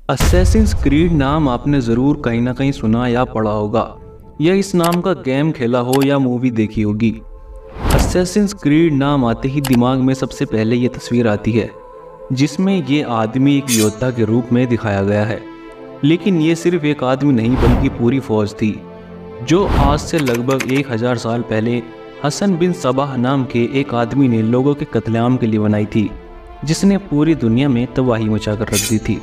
Assassin's creed नाम आपने ज़रूर कहीं ना कहीं सुना या पढ़ा होगा, या इस नाम का गेम खेला हो या मूवी देखी होगी। असैसिन्स क्रीड नाम आते ही दिमाग में सबसे पहले ये तस्वीर आती है जिसमें ये आदमी एक योद्धा के रूप में दिखाया गया है। लेकिन ये सिर्फ एक आदमी नहीं बल्कि पूरी फौज थी जो आज से लगभग 1000 साल पहले हसन बिन सबाह नाम के एक आदमी ने लोगों के कत्लेआम के लिए बनाई थी, जिसने पूरी दुनिया में तबाही मचा कर रख दी थी।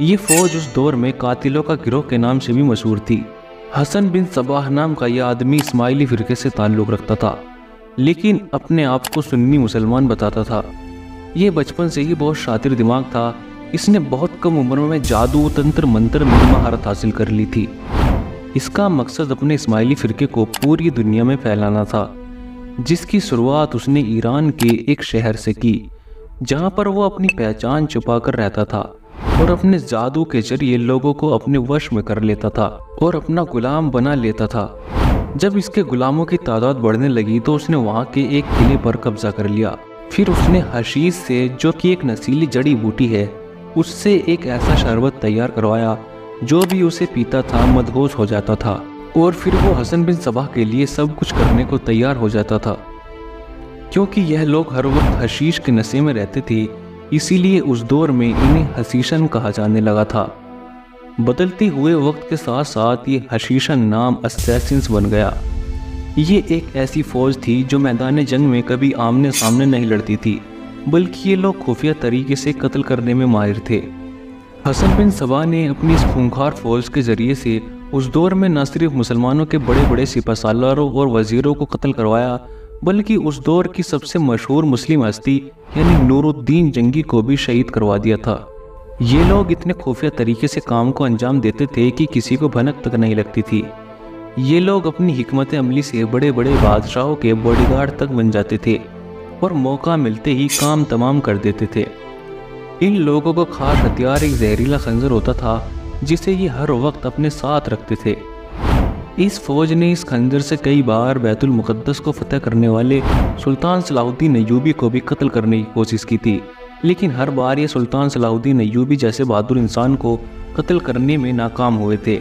ये फौज उस दौर में कातिलों का गिरोह के नाम से भी मशहूर थी। हसन बिन सबाह नाम का यह आदमी इस्माइली फिरके से ताल्लुक़ रखता था, लेकिन अपने आप को सुन्नी मुसलमान बताता था। ये बचपन से ही बहुत शातिर दिमाग था। इसने बहुत कम उम्र में जादू, तंत्र मंत्र में महारत हासिल कर ली थी। इसका मकसद अपने इस्माइली फिरके को पूरी दुनिया में फैलाना था, जिसकी शुरुआत उसने ईरान के एक शहर से की, जहाँ पर वो अपनी पहचान छुपा कर रहता था और अपने जादू के जरिए लोगों को अपने वश में कर लेता था और अपना गुलाम बना लेता था। जब इसके गुलामों की तादाद बढ़ने लगी तो उसने वहाँ के एक किले पर कब्जा कर लिया। फिर उसने हशीश से, जो कि एक नशीली जड़ी बूटी है, उससे एक ऐसा शरबत तैयार करवाया जो भी उसे पीता था मदहोश हो जाता था, और फिर वो हसन बिन सबाह के लिए सब कुछ करने को तैयार हो जाता था। क्योंकि यह लोग हर वक्त हशीश के नशे में रहते थे, इसीलिए उस दौर में इन्हें हशीशन कहा जाने लगा था। बदलते हुए वक्त के साथ साथ ये हशीशन नाम असैसिन्स बन गया। ये एक ऐसी फौज थी जो मैदान जंग में कभी आमने सामने नहीं लड़ती थी, बल्कि ये लोग खुफिया तरीके से कत्ल करने में माहिर थे। हसन बिन सबाह ने अपनी इस खूंखार फौज के जरिए से उस दौर में न सिर्फ मुसलमानों के बड़े बड़े सिपहसालारों और वजीरों को कत्ल करवाया, बल्कि उस दौर की सबसे मशहूर मुस्लिम हस्ती यानी नूरुद्दीन जंगी को भी शहीद करवा दिया था। ये लोग इतने खुफिया तरीके से काम को अंजाम देते थे कि किसी को भनक तक नहीं लगती थी। ये लोग अपनी हिकमत अमली से बड़े बड़े बादशाहों के बॉडीगार्ड तक बन जाते थे और मौका मिलते ही काम तमाम कर देते थे। इन लोगों को खास हथियार एक जहरीला खंजर होता था, जिसे ये हर वक्त अपने साथ रखते थे। इस फौज ने इस खंजर से कई बार बैतुल मुक़द्दस को फतह करने वाले सुल्तान सलाहुद्दीन अय्यूबी को भी कत्ल करने की कोशिश की थी, लेकिन हर बार ये सुल्तान सलाहुद्दीन अय्यूबी जैसे बहादुर इंसान को कत्ल करने में नाकाम हुए थे।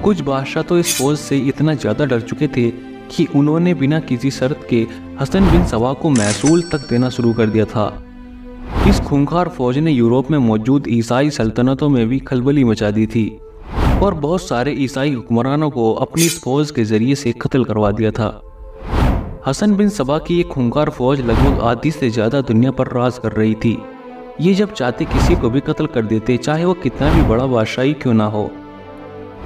कुछ बादशाह तो इस फौज से इतना ज़्यादा डर चुके थे कि उन्होंने बिना किसी शर्त के हसन बिन सबाह को महसूल तक देना शुरू कर दिया था। इस खूंखार फौज ने यूरोप में मौजूद ईसाई सल्तनतों में भी खलबली मचा दी थी और बहुत सारे ईसाई हुक्मरानों को अपनी इस फौज के जरिए से कत्ल करवा दिया था। हसन बिन सबाह की एक खूंखार फौज लगभग आधी से ज़्यादा दुनिया पर राज कर रही थी। ये जब चाहते किसी को भी कत्ल कर देते, चाहे वो कितना भी बड़ा बादशाही क्यों ना हो।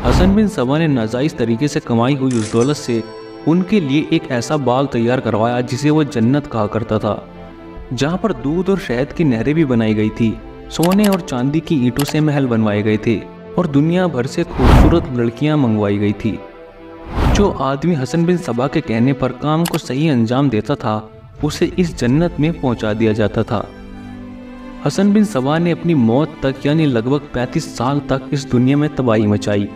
हसन बिन सबाह ने नाजायज़ तरीके से कमाई हुई उस दौलत से उनके लिए एक ऐसा बाग तैयार करवाया जिसे वो जन्नत कहा करता था, जहाँ पर दूध और शहद की नहरें भी बनाई गई थी, सोने और चांदी की ईंटों से महल बनवाए गए थे और दुनिया भर से खूबसूरत लड़कियां मंगवाई गई थी। जो आदमी हसन बिन सबाह के कहने पर काम को सही अंजाम देता था, उसे इस जन्नत में पहुंचा दिया जाता था। हसन बिन सबाह ने अपनी मौत तक यानी लगभग 35 साल तक इस दुनिया में तबाही मचाई,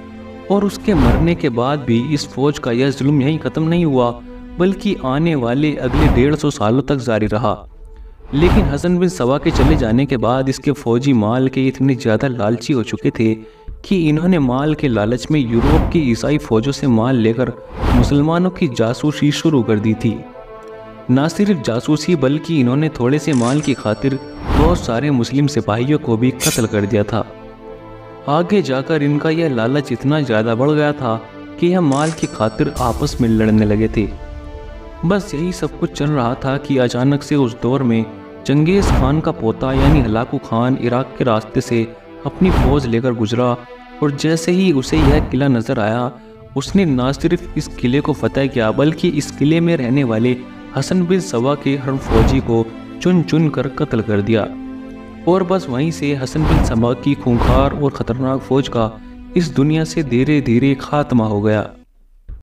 और उसके मरने के बाद भी इस फौज का यह जुल्म यहीं ख़त्म नहीं हुआ, बल्कि आने वाले अगले 150 सालों तक जारी रहा। लेकिन हसन बिन सबाह के चले जाने के बाद इसके फौजी माल के इतने ज़्यादा लालची हो चुके थे कि इन्होंने माल के लालच में यूरोप की ईसाई फौजों से माल लेकर मुसलमानों की जासूसी शुरू कर दी थी। ना सिर्फ जासूसी, बल्कि इन्होंने थोड़े से माल की खातिर बहुत सारे मुस्लिम सिपाहियों को भी कत्ल कर दिया था। आगे जाकर इनका यह लालच इतना ज़्यादा बढ़ गया था कि यह माल की खातिर आपस में लड़ने लगे थे। बस यही सब कुछ चल रहा था कि अचानक से उस दौर में चंगेज़ खान का पोता यानी हलाकू खान इराक के रास्ते से अपनी फौज लेकर गुजरा, और जैसे ही उसे यह किला नजर आया, उसने न सिर्फ इस किले को फतह किया, बल्कि इस किले में रहने वाले हसन बिन सबाह के हर फौजी को चुन चुन कर कत्ल कर दिया। और बस वहीं से हसन बिन सबाह की खूंखार और ख़तरनाक फौज का इस दुनिया से धीरे धीरे खात्मा हो गया।